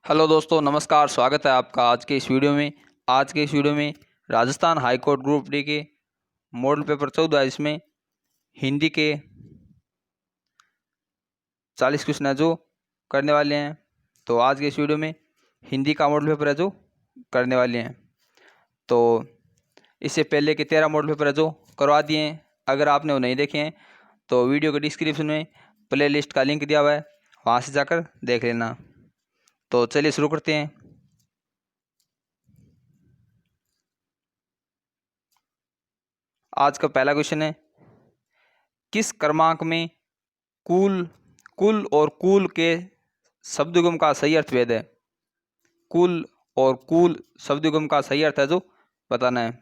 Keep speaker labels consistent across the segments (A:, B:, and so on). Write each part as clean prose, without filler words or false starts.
A: Hello दोस्तों, नमस्कार। स्वागत है आपका आज के इस वीडियो में Rajasthan high court group D के मॉडल पेपर 14 इसमें हिंदी के 40 क्वेश्चन है जो करने वाले हैं। तो आज के इस वीडियो में हिंदी का मॉडल पेपर है जो करने वाले हैं। तो इससे पहले के 13 मॉडल पेपर है जो करवा दिए हैं। अगर आपने वो नहीं देखे हैं तो वीडियो के डिस्क्रिप्शन में प्ले लिस्ट का लिंक दिया हुआ है, वहाँ से जाकर देख लेना। तो चलिए शुरू करते हैं। आज का पहला क्वेश्चन है, किस क्रमांक में कुल कुल और कूल के शब्दयुग्म का सही अर्थ भेद है? कुल और कूल शब्दयुग्म का सही अर्थ है जो बताना है।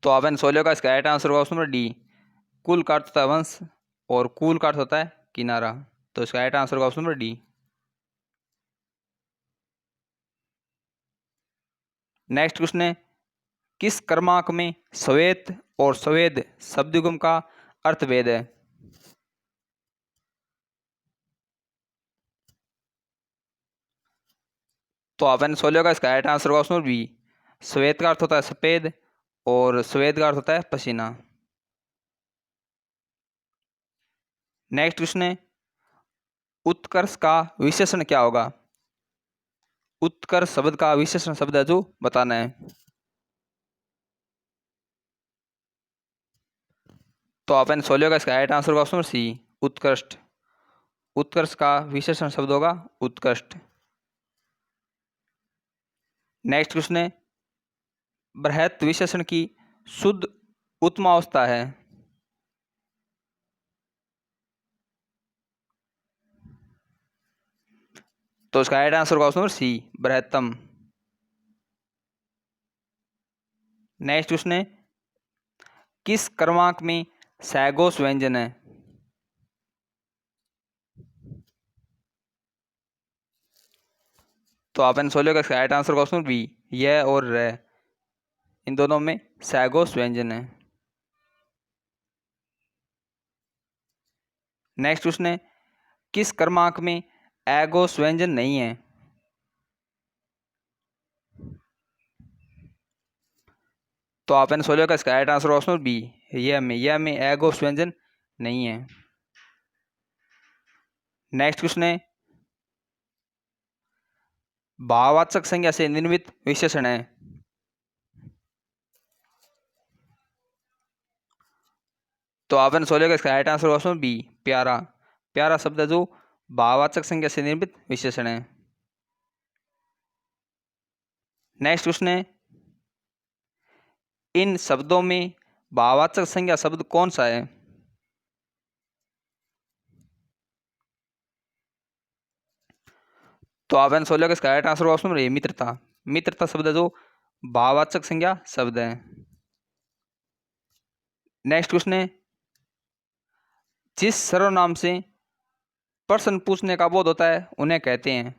A: तो आपने सोल्व का इसका राइट आंसर होगा ऑप्शन नंबर डी। कुल का अर्थ होता है वंश और कूल का अर्थ होता है किनारा। तो इसका राइट आंसर होगा option number D. Next question है, किस क्रमांक में श्वेत और स्वेद शब्दयुग्म का अर्थ भेद है? तो आपने सोल्व का इसका राइट आंसर होगा ऑप्शन नंबर बी। श्वेत का अर्थ होता है सफेद और स्वेद का अर्थ होता है पसीना। नेक्स्ट क्वेश्चन है, उत्कर्ष का विशेषण क्या होगा? उत्कर्ष शब्द का विशेषण शब्द है जो बताना है। तो आपने सोल्व का इसका राइट आंसर होगा ऑप्शन सी, उत्कृष्ट। उत्कर्ष का विशेषण शब्द होगा उत्कृष्ट। नेक्स्ट क्वेश्चन है, बृहत विशेषण की शुद्ध उत्तमावस्था है? तो इसका राइट आंसर होगा ऑप्शन सी, बृहत्तम। नेक्स्ट क्वेश्चन है, किस क्रमांक में सैगोस व्यंजन है? तो आपने सोल्व का इसका राइट आंसर होगा ऑप्शन बी, यह और रे, इन दोनों में सैगोस व्यंजन है। नेक्स्ट क्वेश्चन है, किस क्रमांक में एगोस व्यंजन नहीं है? तो आपने सोल्व का इसका राइट आंसर ऑप्शन बी, यह में एगोस व्यंजन नहीं है। नेक्स्ट क्वेश्चन है, भाववाचक संज्ञा से निर्मित विशेषण है? तो आपने सोल्व का इसका राइट आंसर ऑप्शन बी, प्यारा। प्यारा शब्द है जो भाववाचक संज्ञा से निर्मित विशेषण है। नेक्स्ट क्वेश्चन है, इन शब्दों में भाववाचक संज्ञा शब्द कौन सा है? तो आपने सोल्व का इसका राइट आंसर ऑप्शन ए, मित्रता। मित्रता शब्द है जो भाववाचक संज्ञा शब्द है। नेक्स्ट क्वेश्चन है, जिस सर्वनाम से प्रश्न पूछने का बोध होता है उन्हें कहते हैं?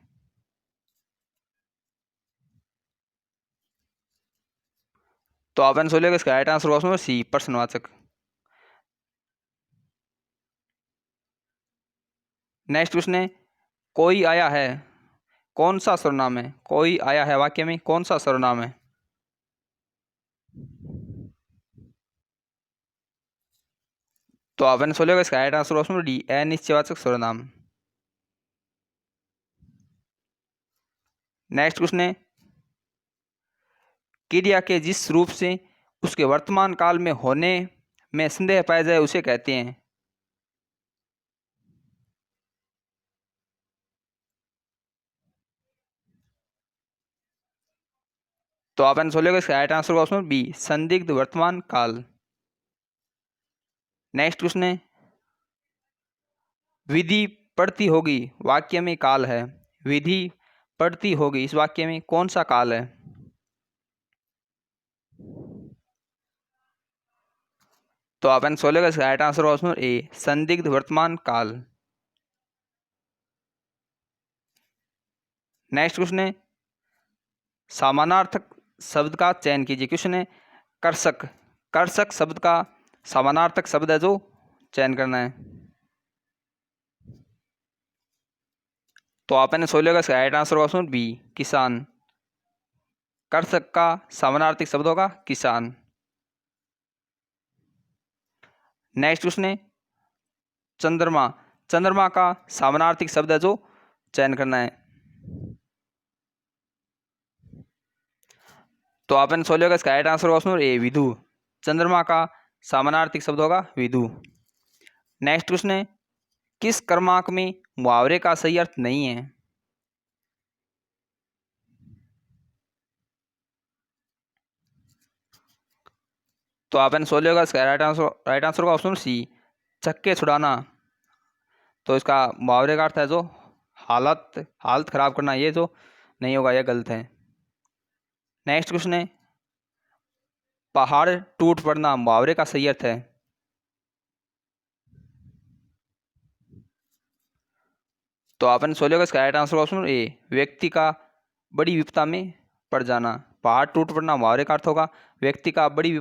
A: तो आपने सोल्व का इसका राइट आंसर ऑप्शन सी, प्रश्नवाचक। नेक्स्ट क्वेश्चन है, कोई आया है कौन सा सर्वनाम है? कोई आया है वाक्य में कौन सा सर्वनाम है? तो आपने सोल्व का इसका राइट आंसर ऑप्शन डी, अनिश्चयवाचक सर्वनाम। नेक्स्ट क्वेश्चन है, क्रिया के जिस रूप से उसके वर्तमान काल में होने में संदेह पाया जाए उसे कहते हैं? तो आपने सोल्व का इसका राइट आंसर ऑप्शन बी, संदिग्ध वर्तमान काल। नेक्स्ट क्वेश्चन है, विधि पढ़ती होगी वाक्य में काल है। विधि पढ़ती होगी इस वाक्य में कौन सा काल है? तो आपने सोल्व का इसका राइट आंसर ऑप्शन ए, संदिग्ध वर्तमान काल। नेक्स्ट क्वेश्चन है, समानार्थक शब्द का चयन कीजिए। क्वेश्चन है, कर्षक। कर्षक शब्द का समानार्थक शब्द है जो चयन करना है। तो आपने सोच लिया इसका राइट आंसर होगा ऑप्शन बी किसान। कृषक का समानार्थी शब्द होगा किसान। नेक्स्ट क्वेश्चन है चंद्रमा। चंद्रमा का समानार्थी शब्द है जो चयन करना है। तो आपने सोच लिया इसका राइट आंसर होगा ऑप्शन ए विधु। चंद्रमा का समानार्थी शब्द होगा विधु। नेक्स्ट क्वेश्चन है किस क्रमांक में मुहावरे का सही अर्थ नहीं है। तो आपने सोच लिया इसका राइट आंसर होगा ऑप्शन सी चक्के छुड़ाना। तो इसका मुहावरे का अर्थ है जो हालत खराब करना, ये जो नहीं होगा, यह गलत है। नेक्स्ट क्वेश्चन है पहाड़ टूट पड़ना मुहावरे का सही अर्थ है। तो आपने सोच लिया इसका राइट आंसर ऑप्शन ए व्यक्ति का बड़ी विपदा में पड़ जाना। पहाड़ टूट पड़ना मुहावरे का अर्थ होगा व्यक्ति का बड़ी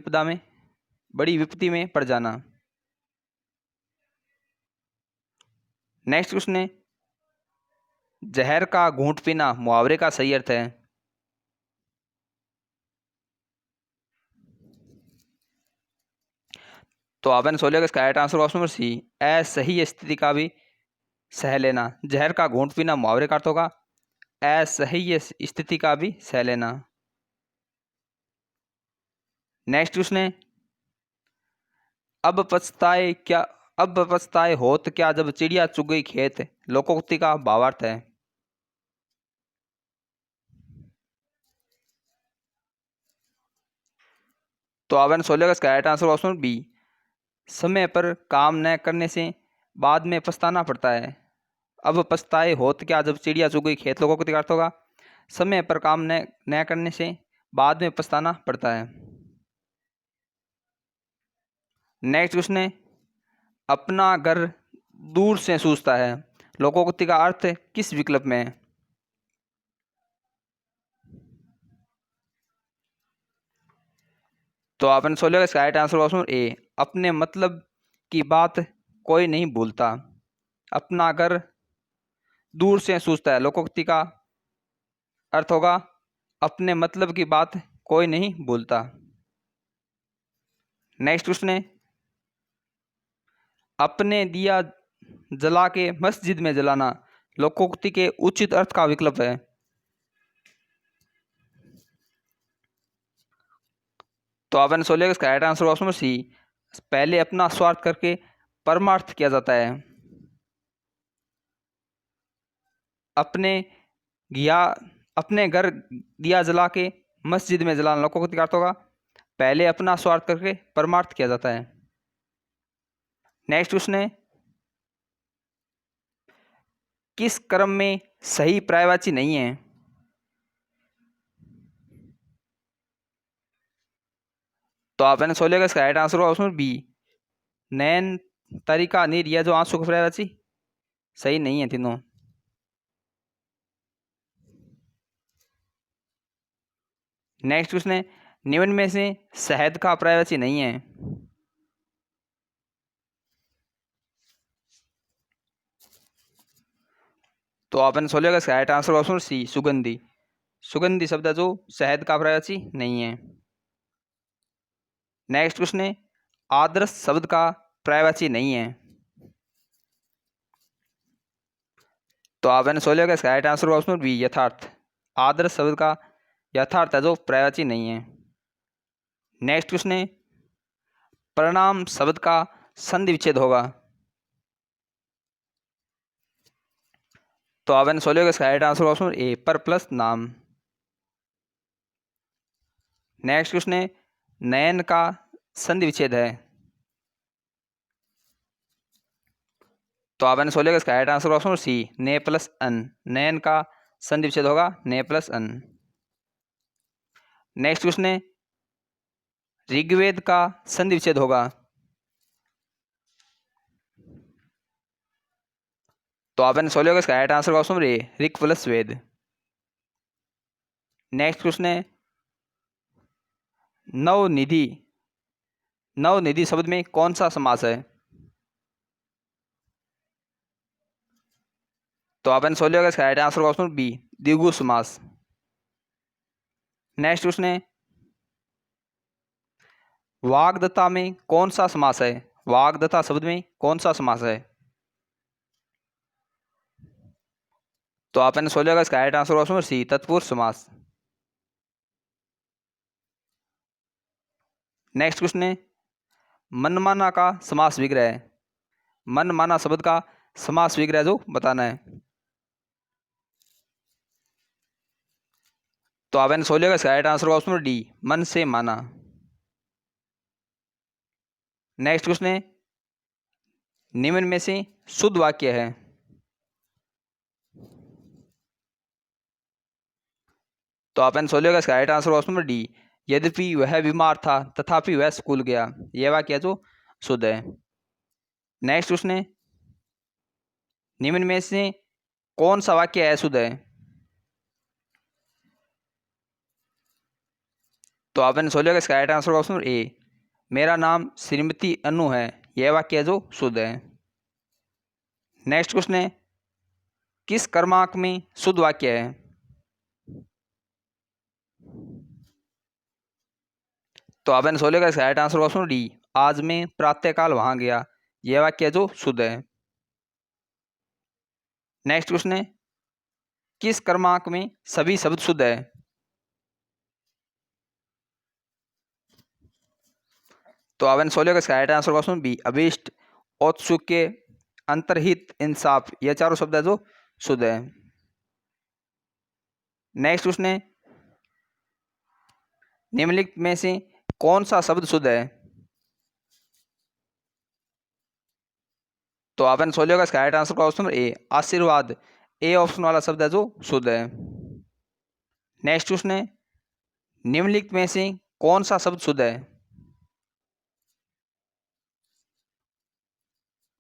A: विपत्ति में पड़ जाना। नेक्स्ट क्वेश्चन है जहर का घूंट पीना मुहावरे का सही अर्थ है। तो आपने सोच लिया इसका राइट आंसर ऑप्शन सी असह्य स्थिति का भी सह लेना। जहर का घूंट पीना मुहावरे का अर्थ होगा असह्य स्थिति का भी सह लेना। नेक्स्ट क्वेश्चन है अब पछताए होत क्या जब चिड़िया चुग गई खेत लोकोक्ति का भावार्थ है। तो आपने सोच लिया इसका राइट आंसर ऑप्शन बी समय पर काम न करने से बाद में पछताना पड़ता है। अब पछताए होत क्या जब चिड़िया चुग गई खेत लोकोक्ति का अर्थ होगा समय पर काम न करने से बाद में पछताना पड़ता है। नेक्स्ट क्वेश्चन है अपना घर दूर से सूझता है लोकोक्ति का अर्थ किस विकल्प में है। तो आपने सोच लिया इसका राइट आंसर ऑप्शन ए अपने मतलब की बात कोई नहीं भूलता। अपना घर दूर से सूझता है लोकोक्ति का अर्थ होगा अपने मतलब की बात कोई नहीं भूलता। नेक्स्ट क्वेश्चन है अपने दिया जला के मस्जिद में जलाना लोकोक्ति के उचित अर्थ का विकल्प है। तो आपने सोच लिया इसका राइट आंसर ऑप्शन सी पहले अपना स्वार्थ करके परमार्थ किया जाता है। अपने घर दिया जला के मस्जिद में जलाना लोकोक्ति का अर्थ होगा पहले अपना स्वार्थ करके परमार्थ किया जाता है। नेक्स्ट क्वेश्चन है किस क्रम में सही पर्यायवाची नहीं है। तो आपने सोच लिया इसका राइट आंसर ऑप्शन बी नैन तरीका नीर यह जो आंसू का पर्यायवाची सही नहीं है तीनों। नेक्स्ट क्वेश्चन है निम्न में से शहद का पर्यायवाची नहीं है। तो आपने सोच लिया इसका राइट आंसर ऑप्शन सी सुगंधी। सुगंधी शब्द है जो शहद का पर्यायवाची नहीं है। नेक्स्ट क्वेश्चन है आदर्श शब्द का पर्यायवाची नहीं है। तो आपने सोच लिया इसका राइट आंसर ऑप्शन बी यथार्थ। आदर्श शब्द का यथार्थ है जो पर्यायवाची नहीं है। नेक्स्ट क्वेश्चन है परिणाम शब्द का संधि विच्छेद होगा। तो आपने सोच लिया इसका राइट आंसर ऑप्शन ए पर प्लस नाम। नेक्स्ट क्वेश्चन है नयन का संधि विच्छेद है। तो आपने सोच लिया इसका राइट आंसर ऑप्शन सी ने प्लस अन। नयन का संधि विच्छेद होगा ने प्लस अन। नेक्स्ट क्वेश्चन है ऋग्वेद का संधि विच्छेद होगा। तो आपने सोच लिया इसका right answer option A Rig plus Veda. Next question है नवनिधि। नवनिधि शब्द में कौन सा समास है। तो आपने सोच लिया इसका राइट आंसर होगा ऑप्शन बी, द्विगु समास। नेक्स्ट क्वेश्चन है, वाग्दत्ता में कौन सा समास है? वाग्दत्ता शब्द में कौन सा समास है? तो आपने सोच लिया इसका राइट आंसर होगा ऑप्शन सी, तत्पुरुष समास। नेक्स्ट क्वेश्चन है, मनमाना का समास विग्रह है। मनमाना शब्द का समास विग्रह जो बताना है। तो आपने सोच लिया इसका राइट आंसर होगा ऑप्शन डी, मन से माना। नेक्स्ट क्वेश्चन है, निम्न में से शुद्ध वाक्य है। तो आपने सोच लिया इसका राइट आंसर होगा ऑप्शन डी, यद्यपि वह बीमार था तथापि वह स्कूल गया। यह वाक्य जो शुद्ध है। नेक्स्ट क्वेश्चन है, निम्न में से कौन सा वाक्य अशुद्ध है? तो आपने सोच लिया इसका राइट आंसर होगा ऑप्शन ए, मेरा नाम श्रीमती अनु है। यह वाक्य जो शुद्ध है। नेक्स्ट क्वेश्चन है, किस कर्मांक में शुद्ध वाक्य है? तो आपने सोच लिया इसका राइट आंसर होगा ऑप्शन डी, आज मैं प्रातःकाल वहां गया। यह वाक्य जो शुद्ध है। नेक्स्ट क्वेश्चन है, किस कर्मांक में सभी शब्द शुद्ध है? तो आपने सोच लिया इसका राइट आंसर होगा ऑप्शन बी, अभीष्ट, औत्सुक्य, अंतर्हित, इंसाफ। यह चारों शब्द है जो शुद्ध है। नेक्स्ट क्वेश्चन है, निम्नलिखित में से कौन सा शब्द शुद्ध है? तो आपने सोच लिया इसका राइट आंसर का ऑप्शन ए, आशीर्वाद। ए ऑप्शन वाला शब्द है जो शुद्ध है। नेक्स्ट क्वेश्चन है, निम्नलिखित में से कौन सा शब्द शुद्ध है?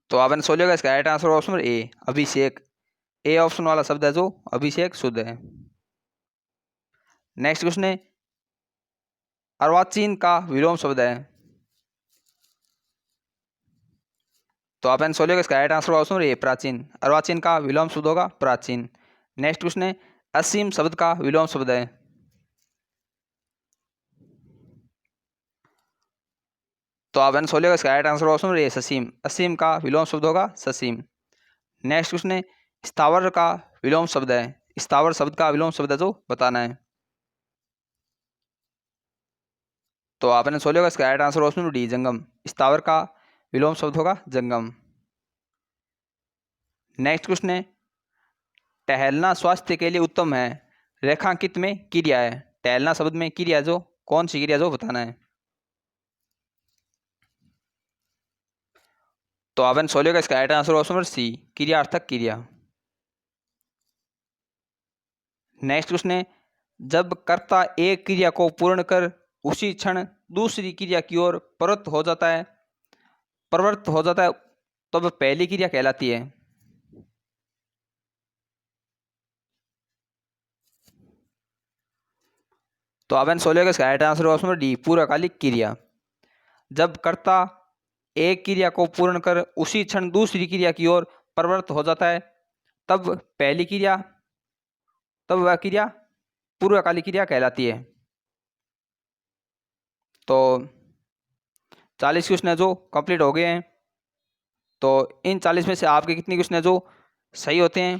A: तो आपने सोच लिया इसका right answer option A, Abhishek. A option वाला शब्द है जो अभिषेक शुद्ध है। नेक्स्ट क्वेश्चन है, अर्वाचीन का विलोम शब्द है। तो आपने सोच लिया इसका राइट आंसर ऑप्शन ए, प्राचीन। अर्वाचीन का विलोम शब्द होगा प्राचीन। नेक्स्ट क्वेश्चन है, असीम शब्द का विलोम शब्द है। तो आपने सोच लिया इसका राइट आंसर ऑप्शन ए, ससीम। असीम का विलोम शब्द होगा ससीम। नेक्स्ट क्वेश्चन है, स्थावर का विलोम शब्द है। स्थावर शब्द का विलोम शब्द है जो बताना है। तो आपने सोच लिया इसका राइट आंसर ऑप्शन डी, जंगम। स्थावर का विलोम शब्द होगा जंगम। नेक्स्ट क्वेश्चन है, टहलना स्वास्थ्य के लिए उत्तम है। रेखांकित में क्रिया है। टहलना शब्द में क्रिया जो कौन सी क्रिया जो बताना है। तो आपने सोच लिया इसका राइट आंसर ऑप्शन सी, क्रियार्थक क्रिया। नेक्स्ट क्वेश्चन है, जब कर्ता एक क्रिया को पूर्ण कर उसी क्षण दूसरी क्रिया की ओर प्रवृत्त हो जाता है तो वह पहली क्रिया कहलाती है। तो आपने सोच लिया इसका राइट आंसर ऑप्शन डी, पूर्वकालिक क्रिया। जब कर्ता एक क्रिया को पूर्ण कर उसी क्षण दूसरी क्रिया की ओर प्रवृत्त हो जाता है तब वह क्रिया पूर्वकालिक क्रिया कहलाती है। तो 40 क्वेश्चन है जो कंप्लीट हो गए हैं। तो इन 40 में से आपके कितने क्वेश्चन है जो सही होते हैं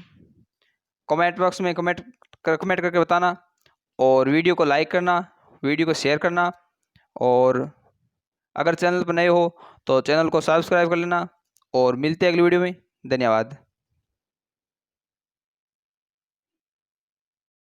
A: कमेंट बॉक्स में कमेंट करके बताना। और वीडियो को लाइक करना, वीडियो को शेयर करना। और अगर चैनल पर नए हो तो चैनल को सब्सक्राइब कर लेना। और मिलते हैं अगली वीडियो में। धन्यवाद।